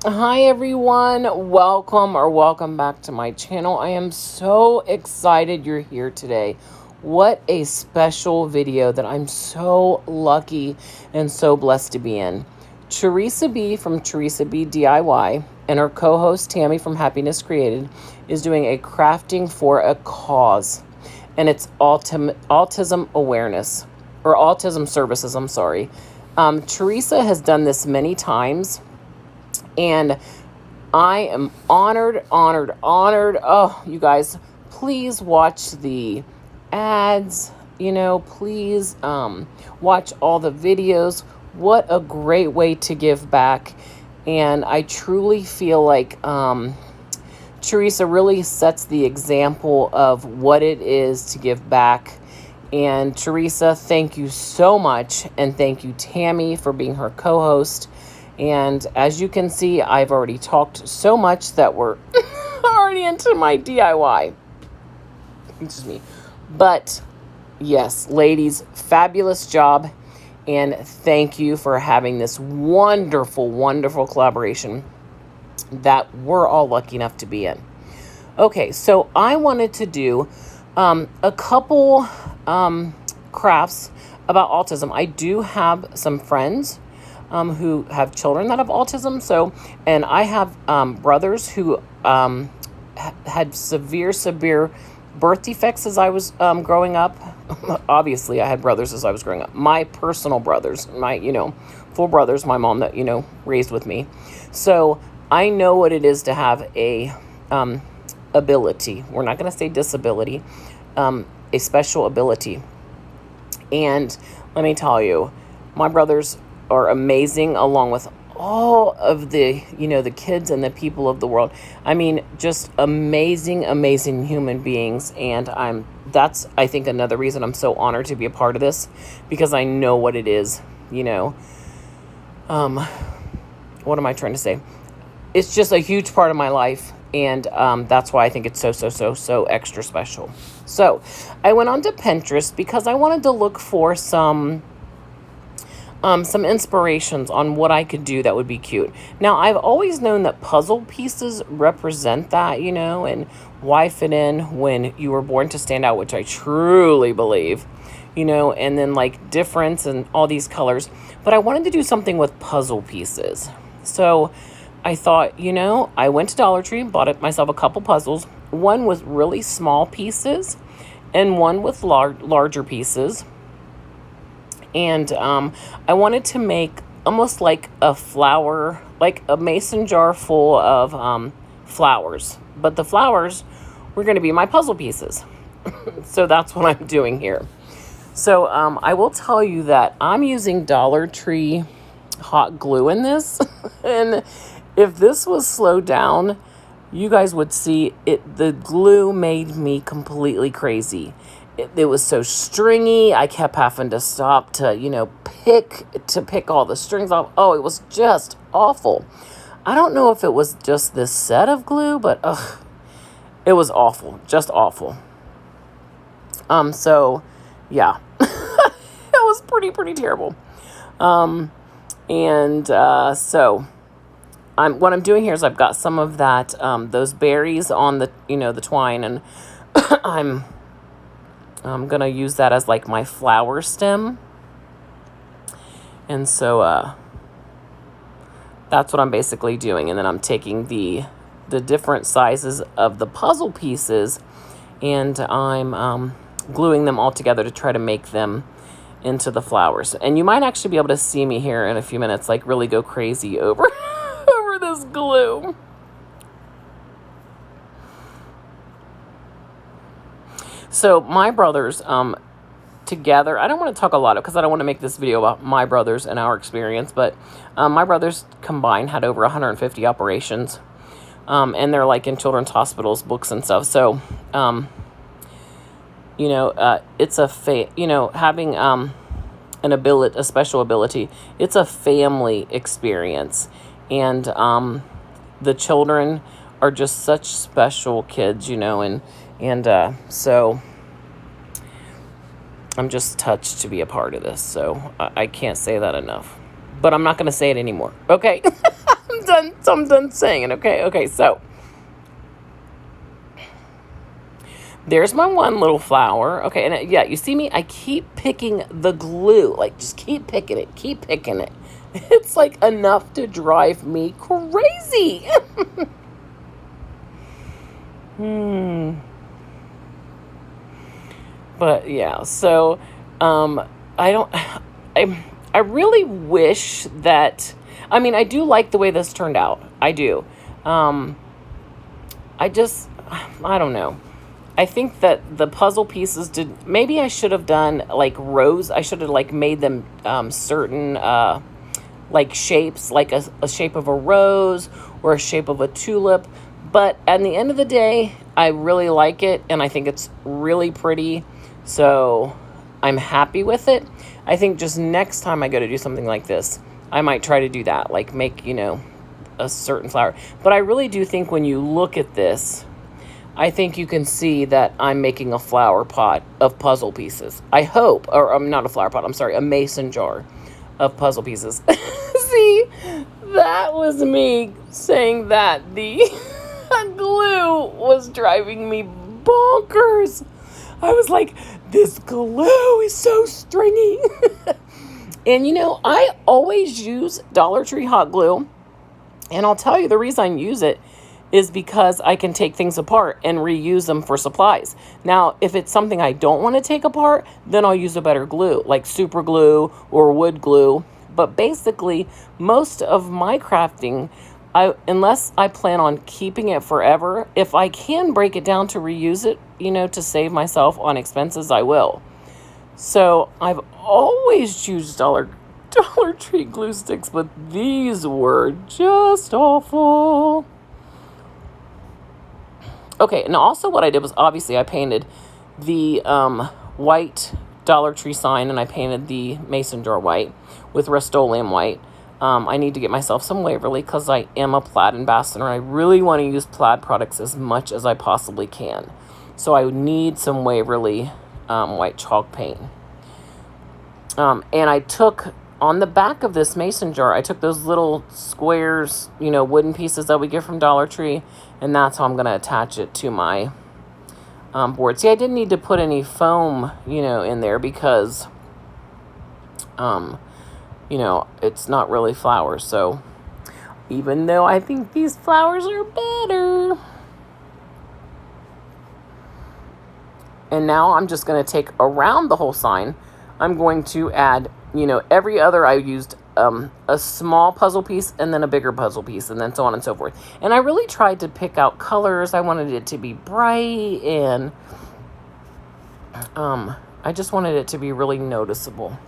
Hi everyone, welcome back to my channel. I am so excited you're here today. What a special video that I'm so lucky and so blessed to be in. Teresa B from Teresa B DIY and her co-host Tammy from Happiness Created is doing a crafting for a cause, and it's autism awareness, or autism services, I'm sorry. Teresa has done this many times, and I am honored. Oh, you guys, please watch the ads. Please watch all the videos. What a great way to give back. And I truly feel like Teresa really sets the example of what it is to give back. And Teresa, thank you so much. And thank you, Tammy, for being her co-host. And as you can see, I've already talked so much that we're already into my DIY. Excuse me. But yes, ladies, fabulous job. And thank you for having this wonderful, wonderful collaboration that we're all lucky enough to be in. Okay, so I wanted to do a couple crafts about autism. I do have some friends who have children that have autism. And I have brothers who had severe birth defects as I was growing up. Obviously, I had brothers as I was growing up. My personal brothers, my, full brothers, my mom that, raised with me. So I know what it is to have a ability. We're not going to say disability, a special ability. And let me tell you, my brothers are amazing, along with all of the, the kids and the people of the world. I mean, just amazing human beings. And that's, I think, another reason I'm so honored to be a part of this, because I know what it is, what am I trying to say? It's just a huge part of my life. And that's why I think it's so extra special. So I went on to Pinterest because I wanted to look for some inspirations on what I could do that would be cute. Now, I've always known that puzzle pieces represent that, and why fit in when you were born to stand out, which I truly believe, and then like difference and all these colors. But I wanted to do something with puzzle pieces. So I thought, I went to Dollar Tree, bought myself a couple puzzles, one with really small pieces and one with larger pieces. And I wanted to make almost like a flower, like a mason jar full of flowers. But the flowers were going to be my puzzle pieces. So that's what I'm doing here. So I will tell you that I'm using Dollar Tree hot glue in this. And if this was slowed down, you guys would see it. The glue made me completely crazy. It was so stringy. I kept having to stop to, pick all the strings off. Oh, it was just awful. I don't know if it was just this set of glue, but it was awful. Just awful. So yeah, it was pretty terrible. So what I'm doing here is I've got some of that, those berries on the, the twine, and I'm going to use that as like my flower stem. And so that's what I'm basically doing. And then I'm taking the different sizes of the puzzle pieces, and I'm gluing them all together to try to make them into the flowers. And you might actually be able to see me here in a few minutes, like really go crazy over over this glue. So my brothers together, I don't want to talk a lot because I don't want to make this video about my brothers and our experience, but my brothers combined had over 150 operations, and they're like in children's hospitals, books and stuff. So it's having an ability, a special ability, it's a family experience. And the children are just such special kids, and so I'm just touched to be a part of this. So I can't say that enough, but I'm not going to say it anymore. Okay. I'm I'm done saying it. Okay, so there's my one little flower. Okay, and yeah, you see me? I keep picking the glue. Like, just keep picking it. Keep picking it. It's like enough to drive me crazy. But yeah, so I don't I really wish that, I mean, I do like the way this turned out. I do. I just, I don't know. I think that the puzzle pieces did, maybe I should have done like rows. I should have like made them certain like shapes, like a shape of a rose or a shape of a tulip. But at the end of the day, I really like it and I think it's really pretty. So I'm happy with it. I think just next time I go to do something like this, I might try to do that, like make, a certain flower. But I really do think when you look at this, I think you can see that I'm making a flower pot of puzzle pieces. I hope, or not a flower pot, I'm sorry, a mason jar of puzzle pieces. See, that was me saying that the glue was driving me bonkers. I was like, this glue is so stringy. And I always use Dollar Tree hot glue. And I'll tell you the reason I use it is because I can take things apart and reuse them for supplies. Now, if it's something I don't want to take apart, then I'll use a better glue, like super glue or wood glue. But basically, most of my crafting, unless I plan on keeping it forever, if I can break it down to reuse it, to save myself on expenses, I will. So I've always used Dollar Tree glue sticks, but these were just awful. Okay, and also what I did was, obviously I painted the white Dollar Tree sign, and I painted the mason jar white with Rust-Oleum white. I need to get myself some Waverly because I am a plaid ambassador. I really want to use plaid products as much as I possibly can. So I would need some Waverly white chalk paint. And I took, on the back of this mason jar, I took those little squares, wooden pieces that we get from Dollar Tree, and that's how I'm going to attach it to my board. See, I didn't need to put any foam, in there because, it's not really flowers. So even though I think these flowers are better. And now I'm just going to take around the whole sign. I'm going to add, every other I used a small puzzle piece and then a bigger puzzle piece and then so on and so forth. And I really tried to pick out colors. I wanted it to be bright and I just wanted it to be really noticeable.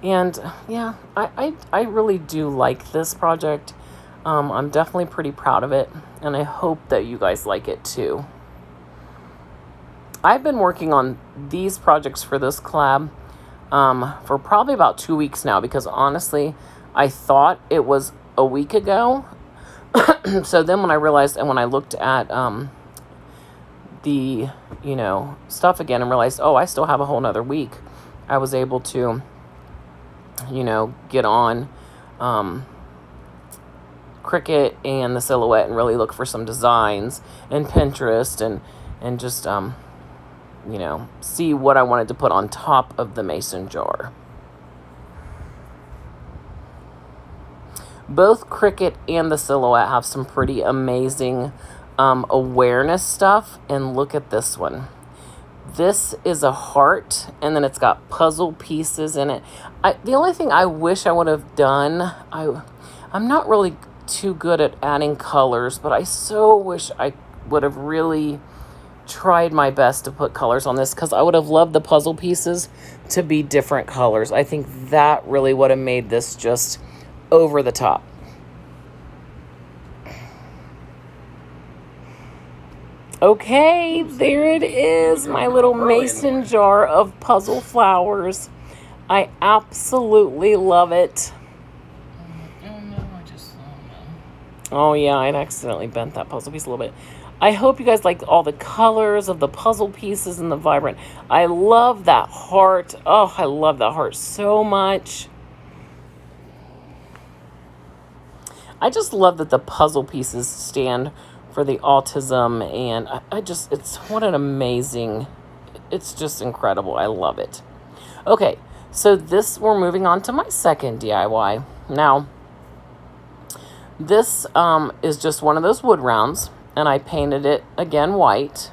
And yeah, I really do like this project. I'm definitely pretty proud of it. And I hope that you guys like it too. I've been working on these projects for this collab for probably about 2 weeks now, because honestly, I thought it was a week ago. So then when I realized, and when I looked at the, stuff again and realized, oh, I still have a whole nother week, I was able to, get on Cricut and the Silhouette and really look for some designs and Pinterest and just, see what I wanted to put on top of the mason jar. Both Cricut and the Silhouette have some pretty amazing awareness stuff. And look at this one. This is a heart, and then it's got puzzle pieces in it. The only thing I wish I would have done, I'm not really too good at adding colors, but I so wish I would have really tried my best to put colors on this, because I would have loved the puzzle pieces to be different colors. I think that really would have made this just over the top. Okay, there it is, my little mason jar of puzzle flowers. I absolutely love it. Oh yeah, I accidentally bent that puzzle piece a little bit. I hope you guys liked all the colors of the puzzle pieces and the vibrant. I love that heart. Oh, I love that heart so much. I just love that the puzzle pieces stand for the autism, and I just, it's what an amazing, it's just incredible. I love it. Okay, so we're moving on to my second DIY. Now, this is just one of those wood rounds, and I painted it again white.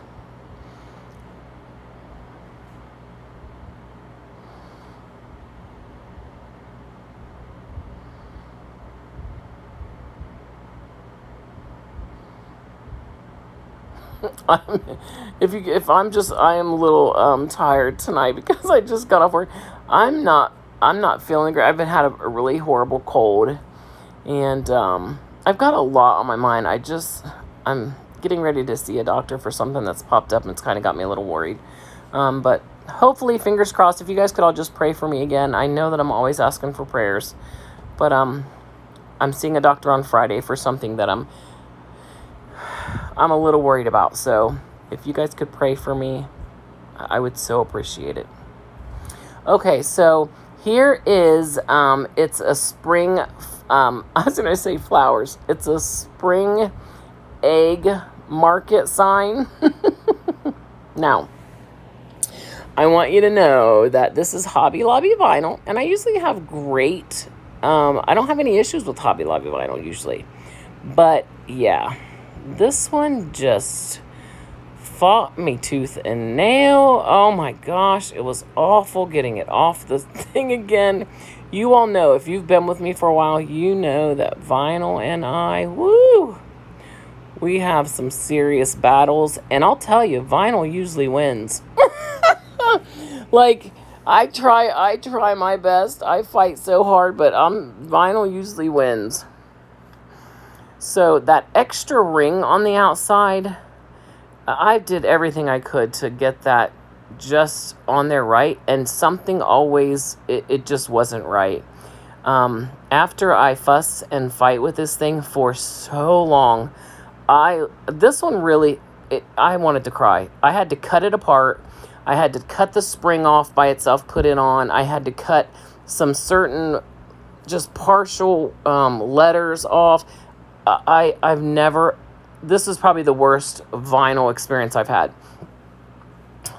I am a little tired tonight because I just got off work. I'm not feeling great. I've had a really horrible cold, and I've got a lot on my mind. I'm getting ready to see a doctor for something that's popped up, and it's kind of got me a little worried. But hopefully, fingers crossed, if you guys could all just pray for me again. I know that I'm always asking for prayers, but I'm seeing a doctor on Friday for something that I'm a little worried about. So if you guys could pray for me, I would so appreciate it. Okay, so here is, it's a spring, I was going to say flowers. It's a spring egg market sign. Now, I want you to know that this is Hobby Lobby vinyl, and I usually have great, I don't have any issues with Hobby Lobby vinyl usually. But yeah, this one just fought me tooth and nail. Oh my gosh, it was awful getting it off the thing again. You all know, if you've been with me for a while, you know that vinyl and I, we have some serious battles. And I'll tell you, vinyl usually wins. Like, I try my best. I fight so hard, but vinyl usually wins. So that extra ring on the outside, I did everything I could to get that just on there right, and something always, it just wasn't right. After I fuss and fight with this thing for so long, this one really, I wanted to cry. I had to cut it apart. I had to cut the spring off by itself, put it on. I had to cut some certain just partial letters off. I've never, this is probably the worst vinyl experience I've had.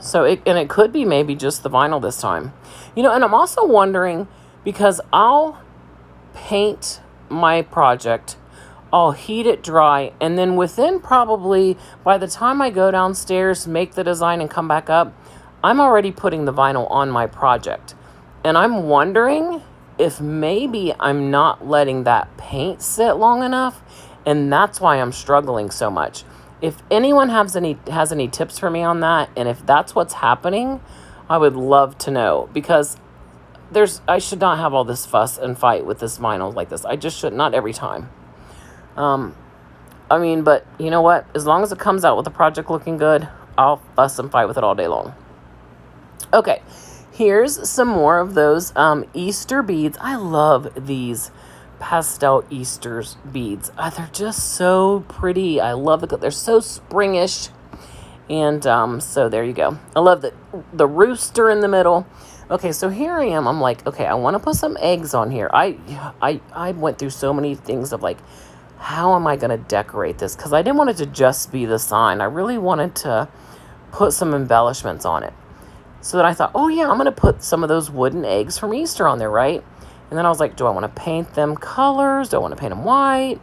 So it could be maybe just the vinyl this time. You know, and I'm also wondering, because I'll paint my project, I'll heat it dry, and then within probably, by the time I go downstairs, make the design and come back up, I'm already putting the vinyl on my project. And I'm wondering if maybe I'm not letting that paint sit long enough, and that's why I'm struggling so much. If anyone has any tips for me on that, and if that's what's happening, I would love to know, because I should not have all this fuss and fight with this vinyl like this. I just should, not every time. I mean, but you know what? As long as it comes out with the project looking good, I'll fuss and fight with it all day long. Okay, here's some more of those Easter beads. I love these pastel Easter beads. They're just so pretty. I love it. They're so springish. And so there you go. I love the rooster in the middle. Okay, so here I am. I'm like, okay, I want to put some eggs on here. I went through so many things of like, how am I going to decorate this? Because I didn't want it to just be the sign. I really wanted to put some embellishments on it. So then I thought, oh yeah, I'm going to put some of those wooden eggs from Easter on there, right? And then I was like, do I want to paint them colors? Do I want to paint them white?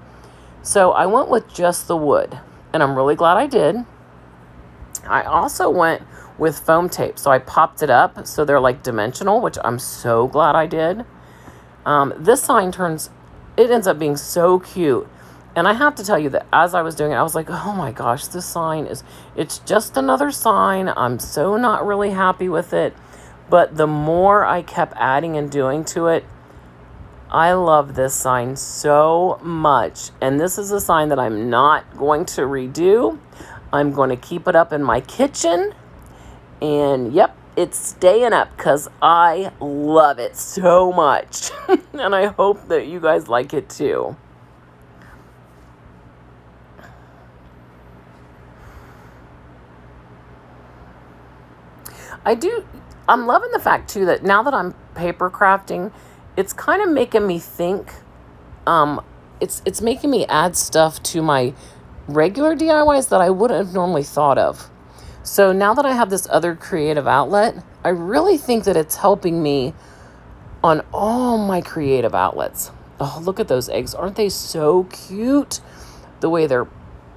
So I went with just the wood, and I'm really glad I did. I also went with foam tape. So I popped it up so they're like dimensional, which I'm so glad I did. This sign ends up being so cute. And I have to tell you that as I was doing it, I was like, oh my gosh, this sign it's just another sign. I'm so not really happy with it. But the more I kept adding and doing to it, I love this sign so much. And this is a sign that I'm not going to redo. I'm going to keep it up in my kitchen. And yep, it's staying up because I love it so much. And I hope that you guys like it too. I'm loving the fact too that now that I'm paper crafting, it's kind of making me think it's making me add stuff to my regular DIYs that I wouldn't have normally thought of. So now that I have this other creative outlet, I really think that it's helping me on all my creative outlets. Oh, look at those eggs. Aren't they so cute? The way they're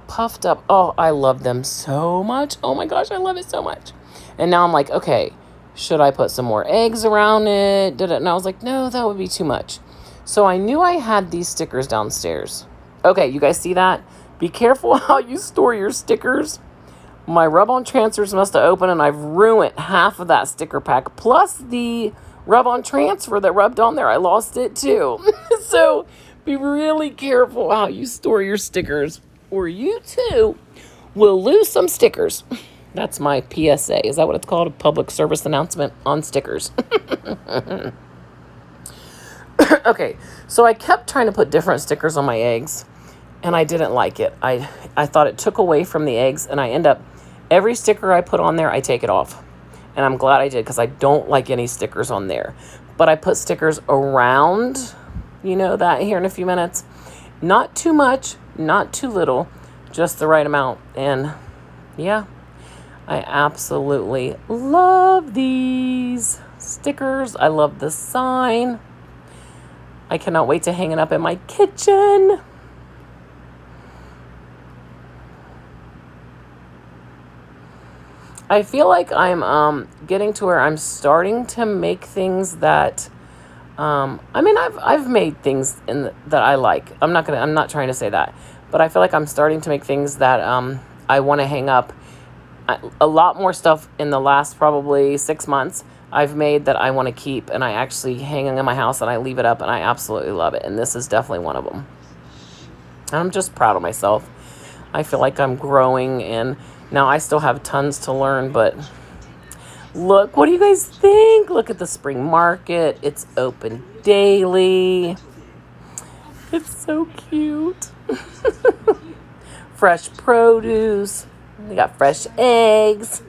puffed up. Oh, I love them so much. Oh my gosh, I love it so much. And now I'm like, okay, should I put some more eggs around it? And I was like, no, that would be too much. So I knew I had these stickers downstairs. Okay, you guys see that? Be careful how you store your stickers. My rub-on transfers must have opened and I've ruined half of that sticker pack. Plus the rub-on transfer that rubbed on there, I lost it too. So be really careful how you store your stickers, or you too will lose some stickers. That's my PSA. Is that what it's called? A public service announcement on stickers. Okay, so I kept trying to put different stickers on my eggs, and I didn't like it. I thought it took away from the eggs, and I end up, every sticker I put on there, I take it off. And I'm glad I did, because I don't like any stickers on there. But I put stickers around, you know, that here in a few minutes. Not too much, not too little, just the right amount. And yeah, I absolutely love these stickers. I love the sign. I cannot wait to hang it up in my kitchen. I feel like I'm getting to where I'm starting to make things that I mean, I've made things that I like. I'm not trying to say that, but I feel like I'm starting to make things that I want to hang up. A lot more stuff in the last probably 6 months I've made that I want to keep, and I actually hang in my house and I leave it up, and I absolutely love it. And this is definitely one of them. And I'm just proud of myself. I feel like I'm growing, and now I still have tons to learn, but look, what do you guys think? Look at the spring market. It's open daily. It's so cute. Fresh produce. We got fresh eggs.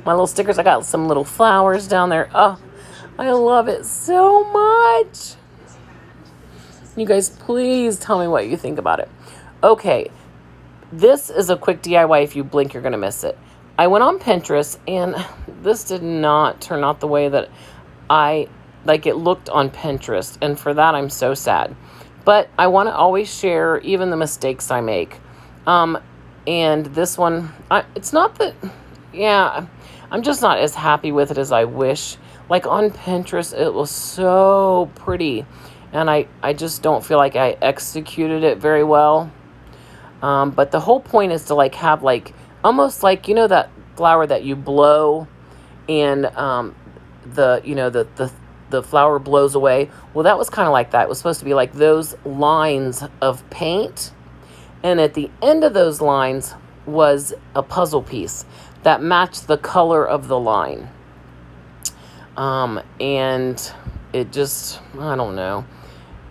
My little stickers, I got some little flowers down there. Oh, I love it so much. You guys, please tell me what you think about it. Okay, this is a quick DIY. If you blink, you're going to miss it. I went on Pinterest, and this did not turn out the way that it looked on Pinterest. And for that, I'm so sad. But I want to always share even the mistakes I make. And this one, it's not that, yeah, I'm just not as happy with it as I wish. Like on Pinterest, it was so pretty. And I just don't feel like I executed it very well. But the whole point is to have almost like, you know, that flower that you blow and the flower blows away. Well, that was kind of like that. It was supposed to be like those lines of paint. And at the end of those lines was a puzzle piece that matched the color of the line. And it just, I don't know.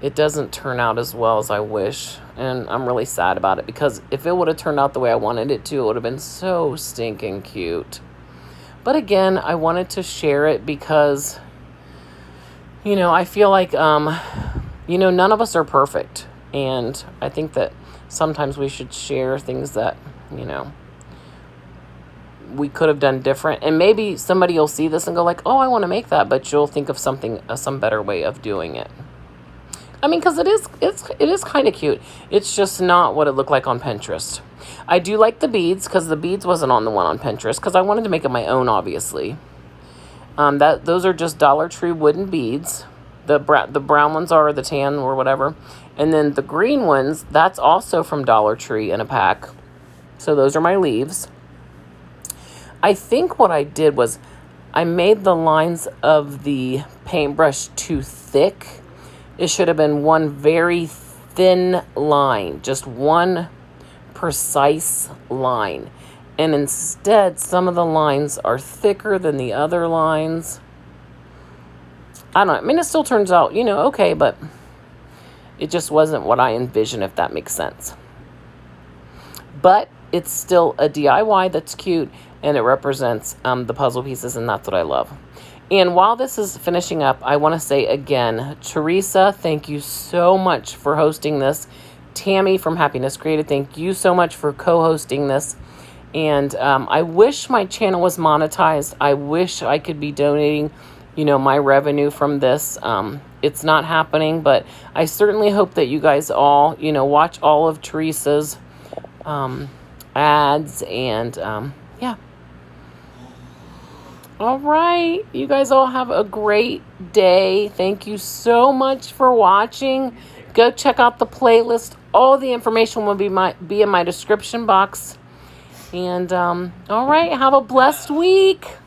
It doesn't turn out as well as I wish. And I'm really sad about it, because if it would have turned out the way I wanted it to, it would have been so stinking cute. But again, I wanted to share it because, you know, I feel like, none of us are perfect. And I think that sometimes we should share things that, you know, we could have done different. And maybe somebody will see this and go like, oh, I want to make that. But you'll think of some better way of doing it. I mean, because it is kind of cute. It's just not what it looked like on Pinterest. I do like the beads, because the beads wasn't on the one on Pinterest, because I wanted to make it my own, obviously. Those are just Dollar Tree wooden beads. The brown ones are, the tan or whatever. And then the green ones, that's also from Dollar Tree in a pack. So those are my leaves. I think what I did was I made the lines of the paintbrush too thick. It should have been one very thin line, just one precise line. And instead, some of the lines are thicker than the other lines. I don't know. I mean, it still turns out, you know, okay, but it just wasn't what I envisioned, if that makes sense. But it's still a DIY that's cute, and it represents the puzzle pieces, and that's what I love. And while this is finishing up, I want to say again, Teresa, thank you so much for hosting this. Tammy from Happiness Created, thank you so much for co-hosting this. And I wish my channel was monetized. I wish I could be donating, my revenue from this. It's not happening, but I certainly hope that you guys all, watch all of Teresa's ads. And yeah. All right. You guys all have a great day. Thank you so much for watching. Go check out the playlist. All the information will be in my description box. And all right. Have a blessed week.